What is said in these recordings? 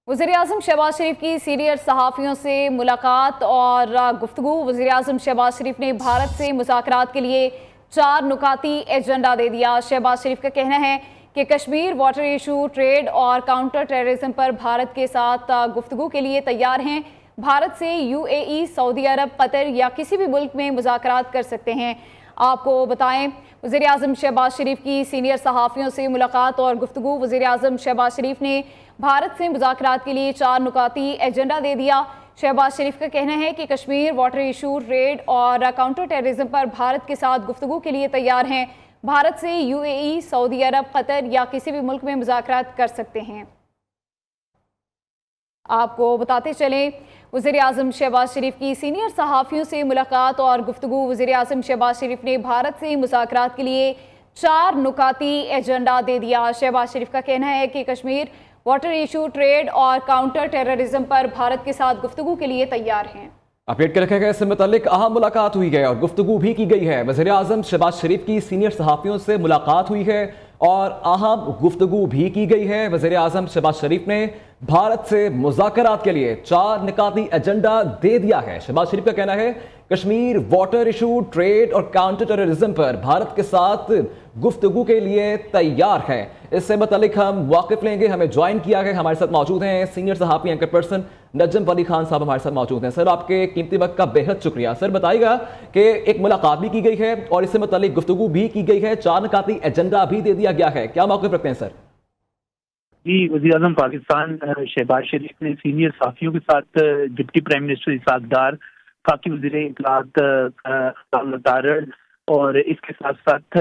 वज़ीर-ए-आज़म शहबाज शरीफ की सीनियर सहाफ़ियों से मुलाकात और गुफ्तगू। वज़ीर-ए-आज़म शहबाज शरीफ ने भारत से मुज़ाकरात के लिए 4 नुकाती एजेंडा दे दिया। शहबाज शरीफ का कहना है कि कश्मीर वाटर इशू, ट्रेड और काउंटर टेररिज्म पर भारत के साथ गुफ्तगू के लिए तैयार हैं। भारत से UAE, सऊदी अरब, कतर या किसी भी मुल्क में मुज़ाकरात कर सकते हैं। आपको बताएं, वज़ीर-ए-आज़म शहबाज शरीफ की सीनियर सहाफ़ियों से मुलाकात और गुफ्तगू। वज़ीर-ए-आज़म शहबाज शरीफ ने भारत से मुज़ाकरात के लिए 4 नुकाती एजेंडा दे दिया। शहबाज शरीफ का कहना है कि कश्मीर वाटर इशू, ट्रेड और काउंटर टेररिज्म पर भारत के साथ गुफ्तगू के लिए तैयार हैं। भारत से UAE, सऊदी अरब, कतर या किसी भी मुल्क में मुज़ाकरात कर सकते हैं। आपको बताते चलें, वज़ीर-ए-आज़म शहबाज शरीफ की सीनियर सहाफ़ियों से मुलाकात और गुफ्तगू। वज़ीर-ए-आज़म शहबाज शरीफ ने भारत से मुज़ाकरात के लिए 4 नुकाती एजेंडा दे दिया। शहबाज शरीफ का कहना है कि कश्मीर वाटर इशू, ट्रेड और काउंटर टेररिज्म पर भारत के साथ गुफ्तगू के लिए तैयार हैं। अपडेट कर रखा गया, इससे मुतालिक अहम मुलाकात हुई है और गुफ्तगू भी की गई है। वज़ीर-ए-आज़म शहबाज शरीफ की सीनियर सहाफ़ियों से मुलाकात हुई है और अहम गुफ्तगू भी की गई है। वज़ीर-ए-आज़म शहबाज शरीफ ने भारत से मुज़ाकरात के लिए 4 निकाती एजेंडा दे दिया है। शहबाज शरीफ का कहना है कश्मीर वाटर इशू, ट्रेड और काउंटर टेररिज्म पर भारत के साथ गुफ्तगू के लिए तैयार है। इससे मुतालिक हम वाकिफ लेंगे। हमें ज्वाइन किया है, हमारे साथ मौजूद हैं सीनियर सहाफ़ी एंकर पर्सन नजम वली खान साहब हमारे साथ मौजूद हैं। सर, आपके कीमती वक्त का बेहद शुक्रिया। सर, बताइएगा कि एक मुलाकात भी की गई है और इससे मुतालिक गुफ्तगू भी की गई है, 4 निकाती एजेंडा भी दे दिया गया है, क्या मौक़िफ़ रखते हैं सर? जी, वज़ीर-ए-आज़म पाकिस्तान शहबाज शरीफ ने सीनियर सहाफ़ियों के साथ डिप्टी प्राइम मिनिस्टर इसहाक़ डार, खाकी वज़ीर इत्तलाआत तारड़ और इसके साथ साथ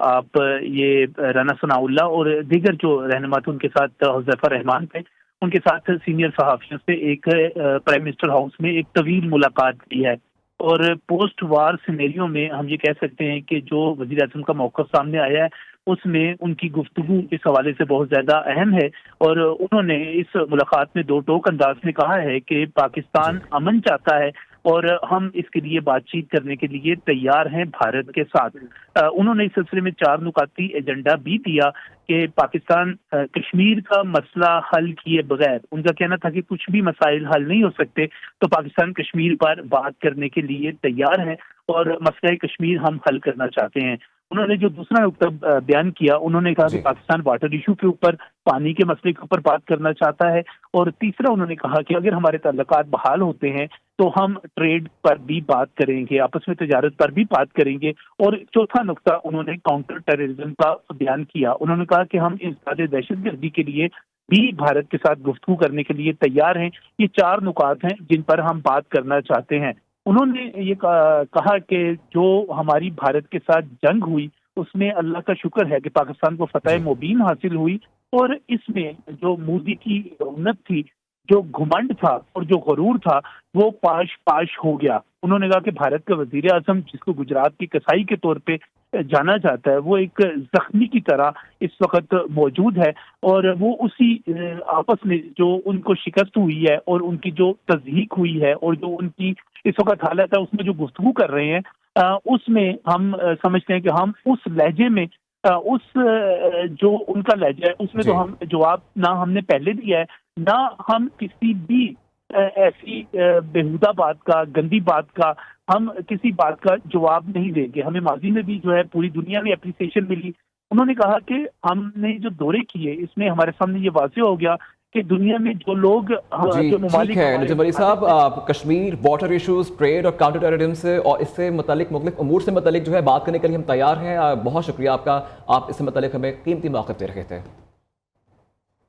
आप ये राना सनाउल्लाह और दीगर जो रहनुमा थे उनके साथ हुज़ैफ़ा रहमान थे, उनके साथ सीनियर सहाफ़ियों से एक प्राइम मिनिस्टर हाउस में एक तवील मुलाकात की है। और पोस्ट वार सिनेरियो में हम ये कह सकते हैं कि जो वज़ीर-ए-आज़म का मौक़िफ़ सामने आया है उसमें उनकी गुफ्तगू इस हवाले से बहुत ज़्यादा अहम है। और उन्होंने इस मुलाकात में दो टोक अंदाज में कहा है कि पाकिस्तान अमन चाहता है और हम इसके लिए बातचीत करने के लिए तैयार हैं भारत के साथ। उन्होंने इस सिलसिले में 4 नुकाती एजेंडा भी दिया कि पाकिस्तान कश्मीर का मसला हल किए बगैर, उनका कहना था कि कुछ भी मसाइल हल नहीं हो सकते, तो पाकिस्तान कश्मीर पर बात करने के लिए तैयार है और मसला कश्मीर हम हल करना चाहते हैं। उन्होंने जो दूसरा नुकता बयान किया, उन्होंने कहा कि पाकिस्तान वाटर इशू के ऊपर, पानी के मसले के ऊपर बात करना चाहता है। और तीसरा उन्होंने कहा कि अगर हमारे ताल्लुकात बहाल होते हैं तो हम ट्रेड पर भी बात करेंगे, आपस में तजारत पर भी बात करेंगे। और चौथा नुकता उन्होंने काउंटर टेररिज्म का बयान किया। उन्होंने कहा कि हम इस दहशतगर्दी के लिए भी भारत के साथ गुफ्तगू करने के लिए तैयार हैं। ये 4 नुकात हैं जिन पर हम बात करना चाहते हैं। उन्होंने ये कहा कि जो हमारी भारत के साथ जंग हुई उसमें अल्लाह का शुक्र है कि पाकिस्तान को फतह मुबीन हासिल हुई और इसमें जो मोदी की रौनक थी, जो घुमंड था और जो गरूर था, वो पाश पाश हो गया। उन्होंने कहा कि भारत का वजीर आजम, जिसको गुजरात की कसाई के तौर पे जाना जाता है, वो एक जख्मी की तरह इस वक्त मौजूद है और वो उसी आपस में जो उनको शिकस्त हुई है और उनकी जो तज़हीक हुई है और जो उनकी इस वक्त हालत है उसमें जो गुफ्तगू कर रहे हैं, उसमें हम समझते हैं कि हम उस लहजे में, उस जो उनका लहजा है उसमें तो हम जवाब ना हमने पहले दिया है, ना हम किसी भी ऐसी बेहुदा बात का, गंदी बात का, हम किसी बात का जवाब नहीं देंगे। हमें माजी में भी जो है पूरी दुनिया में अप्रिसिएशन मिली। उन्होंने कहा कि हमने जो दौरे किए इसमें हमारे सामने ये वाज़ेह हो गया कि दुनिया में जो लोग जो ठीक है नजम वली साहब, कश्मीर वाटर इशूज़, ट्रेड और काउंटर टेररिज्म से और इससे मुतालिक मुख्तलिफ उमूर से मुतालिक जो है बात करने के लिए हम तैयार हैं। बहुत शुक्रिया आपका, आप इससे मुतालिक हमें कीमती मौक़िफ़ दे रहे थे।